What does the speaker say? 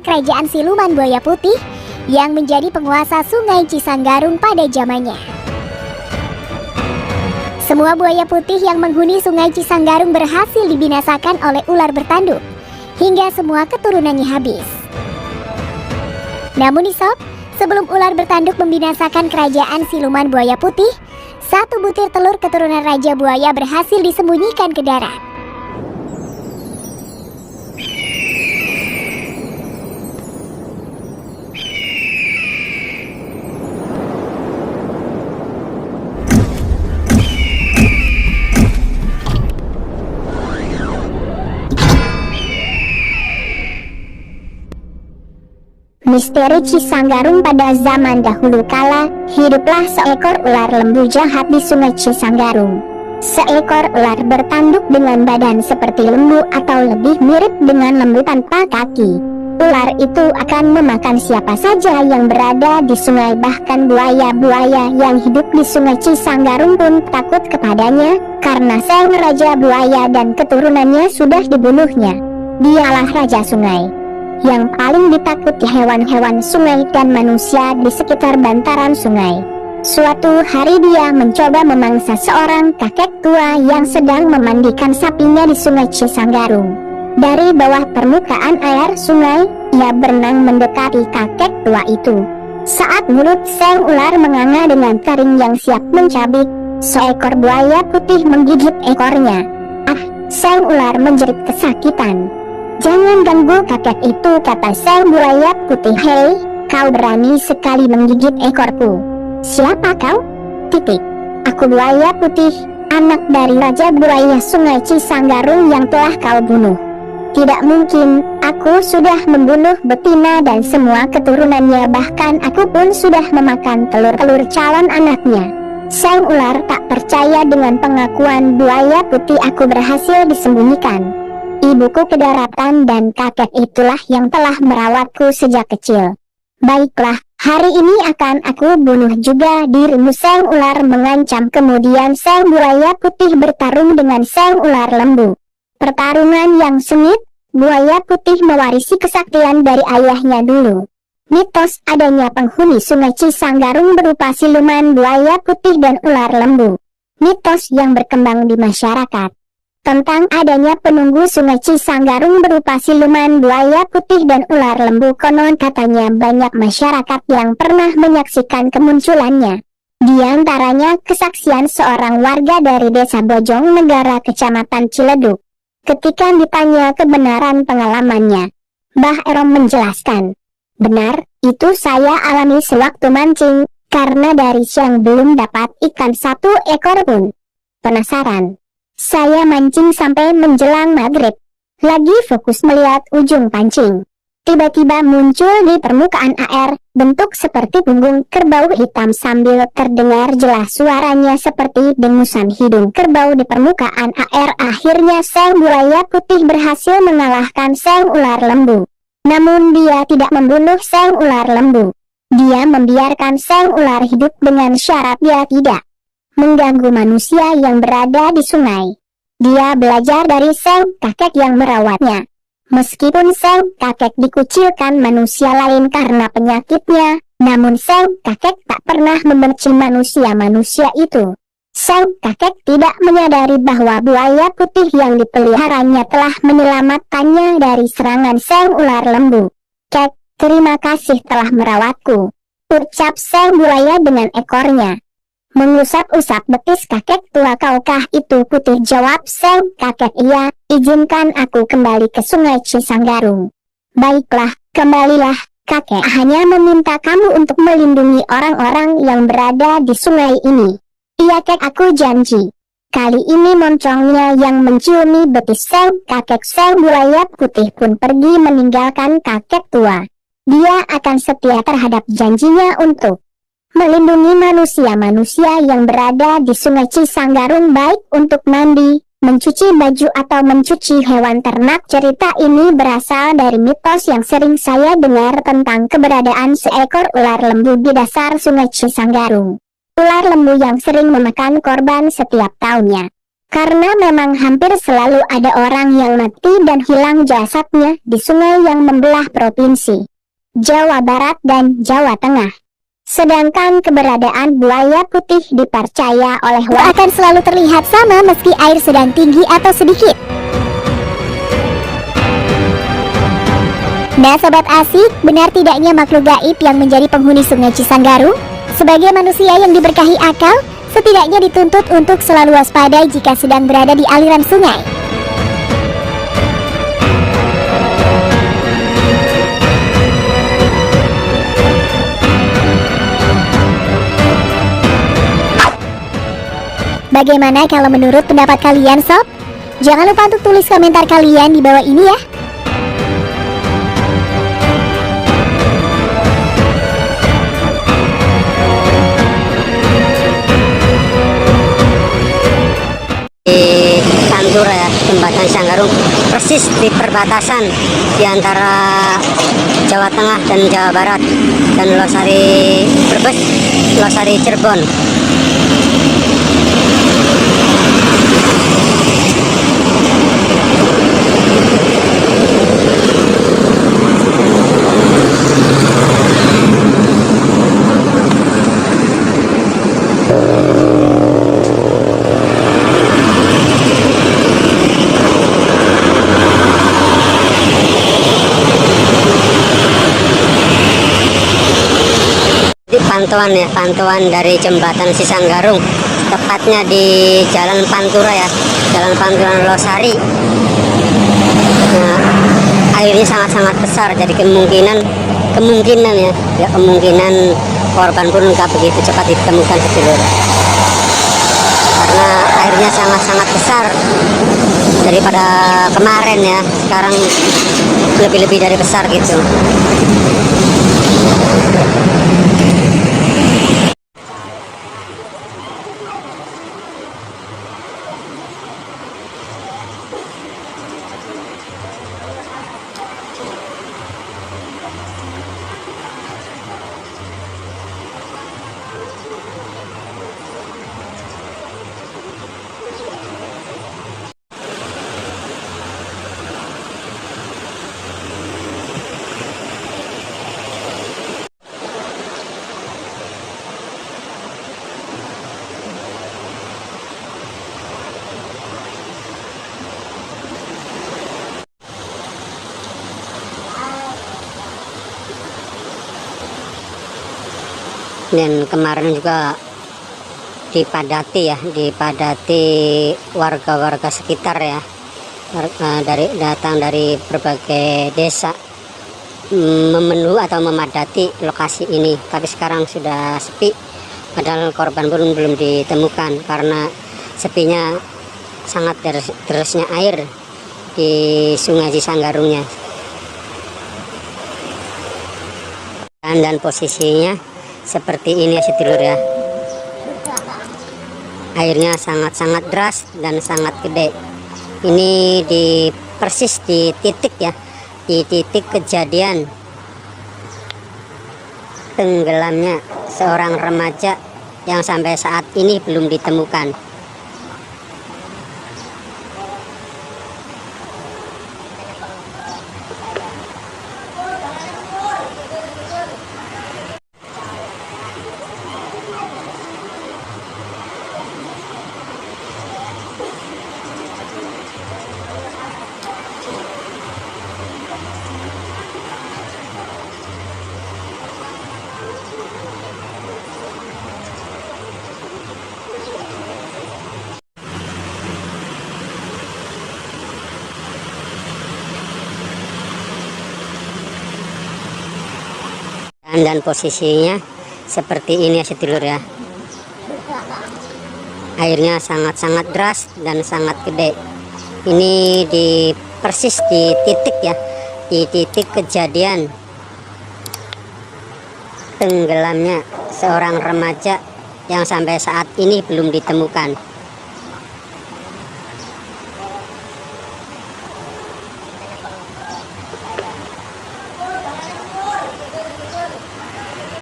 Kerajaan siluman buaya putih yang menjadi penguasa Sungai Cisanggarung pada zamannya. Semua buaya putih yang menghuni Sungai Cisanggarung berhasil dibinasakan oleh ular bertanduk, hingga semua keturunannya habis. Namun nih sob, sebelum ular bertanduk membinasakan kerajaan siluman buaya putih, satu butir telur keturunan Raja Buaya berhasil disembunyikan ke darat. Misteri Cisanggarung. Pada zaman dahulu kala, hiduplah seekor ular lembu jahat di Sungai Cisanggarung. Seekor ular bertanduk dengan badan seperti lembu atau lebih mirip dengan lembu tanpa kaki. Ular itu akan memakan siapa saja yang berada di sungai, bahkan buaya-buaya yang hidup di Sungai Cisanggarung pun takut kepadanya, karena sang Raja Buaya dan keturunannya sudah dibunuhnya. Dialah Raja Sungai yang paling ditakuti hewan-hewan sungai dan manusia di sekitar bantaran sungai. Suatu hari dia mencoba memangsa seorang kakek tua yang sedang memandikan sapinya di Sungai Cisanggarung. Dari bawah permukaan air sungai, ia berenang mendekati kakek tua itu. Saat mulut sang ular menganga dengan taring yang siap mencabik, seekor buaya putih menggigit ekornya. Sang ular menjerit kesakitan. "Jangan ganggu kakek itu," kata sang buaya putih. "Hei, kau berani sekali menggigit ekorku. Siapa kau?" "Aku buaya putih, anak dari Raja Buaya Sungai Cisanggarung yang telah kau bunuh." "Tidak mungkin, aku sudah membunuh betina dan semua keturunannya, bahkan aku pun sudah memakan telur-telur calon anaknya." Sang ular tak percaya dengan pengakuan buaya putih. "Aku berhasil disembunyikan. Ibuku ke daratan dan kakek itulah yang telah merawatku sejak kecil. Baiklah, hari ini akan aku bunuh juga dirimu." Sang ular mengancam. Kemudian sang buaya putih bertarung dengan sang ular lembu. Pertarungan yang sengit. Buaya putih mewarisi kesaktian dari ayahnya dulu. Mitos adanya penghuni Sungai Cisanggarung berupa siluman buaya putih dan ular lembu. Mitos yang berkembang di masyarakat tentang adanya penunggu Sungai Cisanggarung berupa siluman buaya putih dan ular lembu. Konon katanya banyak masyarakat yang pernah menyaksikan kemunculannya. Di antaranya kesaksian seorang warga dari Desa Bojong Negara, Kecamatan Ciledug. Ketika ditanya kebenaran pengalamannya, Mbah Erom menjelaskan, "Benar, itu saya alami sewaktu mancing, karena dari siang belum dapat ikan satu ekor pun. Penasaran, saya mancing sampai menjelang maghrib, lagi fokus melihat ujung pancing. Tiba-tiba muncul di permukaan air, bentuk seperti punggung kerbau hitam sambil terdengar jelas suaranya seperti dengusan hidung kerbau di permukaan air." Akhirnya sang buaya putih berhasil mengalahkan sang ular lembu. Namun dia tidak membunuh sang ular lembu. Dia membiarkan sang ular hidup dengan syarat dia tidak mengganggu manusia yang berada di sungai. Dia belajar dari sang kakek yang merawatnya. Meskipun sang kakek dikucilkan manusia lain karena penyakitnya, namun sang kakek tak pernah membenci manusia-manusia itu. Sang kakek tidak menyadari bahwa buaya putih yang dipeliharanya telah menyelamatkannya dari serangan sang ular lembu. "Kek, terima kasih telah merawatku," ucap sang buaya dengan ekornya. Mengusap-usap betis kakek tua. "Kaukah itu putih?" jawab sang kakek. "Iya, izinkan aku kembali ke Sungai Cisanggarung." "Baiklah, kembalilah. Kakek hanya meminta kamu untuk melindungi orang-orang yang berada di sungai ini." "Iya kek, aku janji." Kali ini moncongnya yang menciumi betis sang kakek. Sang buaya putih pun pergi meninggalkan kakek tua. Dia akan setia terhadap janjinya untuk melindungi manusia-manusia yang berada di Sungai Cisanggarung, baik untuk mandi, mencuci baju atau mencuci hewan ternak. Cerita ini berasal dari mitos yang sering saya dengar tentang keberadaan seekor ular lembu di dasar Sungai Cisanggarung. Ular lembu yang sering memakan korban setiap tahunnya. Karena memang hampir selalu ada orang yang mati dan hilang jasadnya di sungai yang membelah provinsi Jawa Barat dan Jawa Tengah. Sedangkan keberadaan buaya putih dipercaya oleh warga akan selalu terlihat sama meski air sedang tinggi atau sedikit. Nah sobat asik, benar tidaknya makhluk gaib yang menjadi penghuni sungai Cisanggarung? Sebagai manusia yang diberkahi akal, setidaknya dituntut untuk selalu waspada jika sedang berada di aliran sungai. Bagaimana kalau menurut pendapat kalian sob? Jangan lupa untuk tulis komentar kalian di bawah ini ya. Di Pantura ya, jembatan Cisanggarung, persis di perbatasan di antara Jawa Tengah dan Jawa Barat, dan Losari Brebes, Losari Cirebon. Pantauan dari jembatan Cisanggarung, tepatnya di Jalan Pantura ya, Jalan Pantura Losari. Nah, airnya sangat-sangat besar, jadi kemungkinan korban pun nggak begitu cepat ditemukan sedulur, karena airnya sangat-sangat besar daripada kemarin ya, sekarang lebih-lebih dari besar gitu. Dan kemarin juga dipadati warga-warga sekitar ya, datang dari berbagai desa memadati lokasi ini. Tapi sekarang sudah sepi, padahal korban pun belum ditemukan karena sepinya sangat derasnya air di Sungai Cisanggarungnya. Dan posisinya seperti ini ya sedulur ya, airnya sangat-sangat deras dan sangat gede. Ini persis di titik ya, di titik kejadian tenggelamnya seorang remaja yang sampai saat ini belum ditemukan. Dan posisinya seperti ini ya sedulur ya, airnya sangat-sangat deras dan sangat gede. Ini persis di titik ya, di titik kejadian tenggelamnya seorang remaja yang sampai saat ini belum ditemukan.